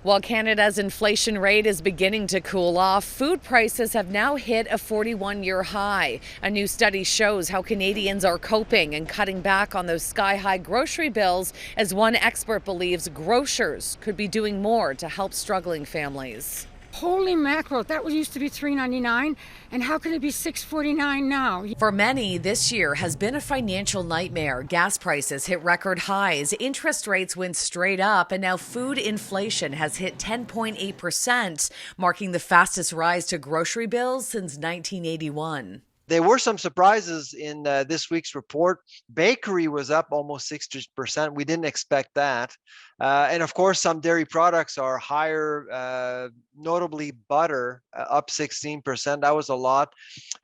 While Canada's inflation rate is beginning to cool off, food prices have now hit a 41-year high. A new study shows how Canadians are coping and cutting back on those sky-high grocery bills, as one expert believes grocers could be doing more to help struggling families. Holy mackerel, that used to be $3.99, and how can it be $6.49 now? For many, this year has been a financial nightmare. Gas prices hit record highs, interest rates went straight up, and now food inflation has hit 10.8%, marking the fastest rise to grocery bills since 1981. There were some surprises in this week's report. Bakery was up almost 60%. We didn't expect that. And of course, some dairy products are higher, notably butter, up 16%. That was a lot.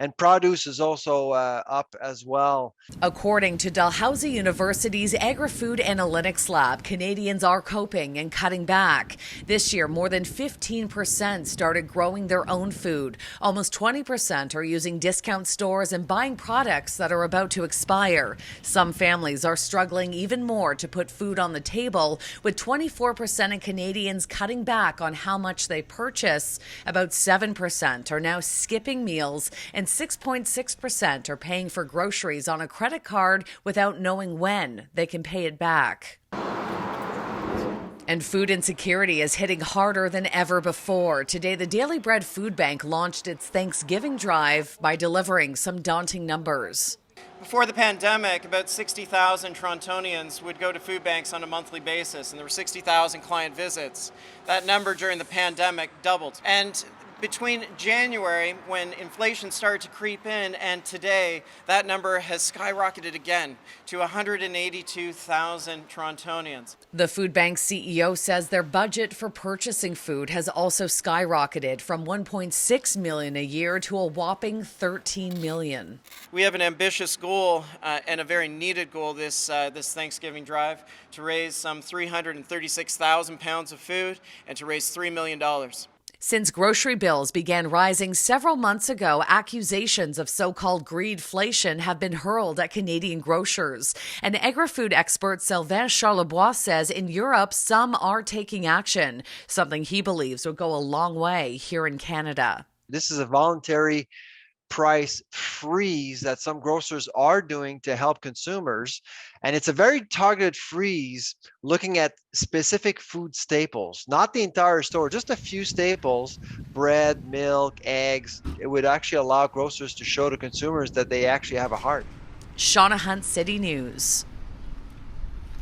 And produce is also up as well. According to Dalhousie University's Agri-Food Analytics Lab, Canadians are coping and cutting back. This year, more than 15% started growing their own food. Almost 20% are using discount stores and buying products that are about to expire. Some families are struggling even more to put food on the table, with 24% of Canadians cutting back on how much they purchase. About 7% are now skipping meals, and 6.6% are paying for groceries on a credit card without knowing when they can pay it back. And food insecurity is hitting harder than ever before. Today, the Daily Bread Food Bank launched its Thanksgiving drive by delivering some daunting numbers. Before the pandemic, about 60,000 Torontonians would go to food banks on a monthly basis, and there were 60,000 client visits. That number during the pandemic doubled. And between January, when inflation started to creep in, and today, that number has skyrocketed again to 182,000 Torontonians. The food bank's CEO says their budget for purchasing food has also skyrocketed from $1.6 million a year to a whopping $13 million. We have an ambitious goal and a very needed goal this Thanksgiving drive to raise some 336,000 pounds of food and to raise $3 million. Since grocery bills began rising several months ago, accusations of so-called greedflation have been hurled at Canadian grocers. And agri-food expert Sylvain Charlebois says in Europe, some are taking action, something he believes would go a long way here in Canada. This is a voluntary price freeze that some grocers are doing to help consumers. And it's a very targeted freeze looking at specific food staples, not the entire store, just a few staples, bread, milk, eggs. It would actually allow grocers to show to consumers that they actually have a heart. Shauna Hunt, City News.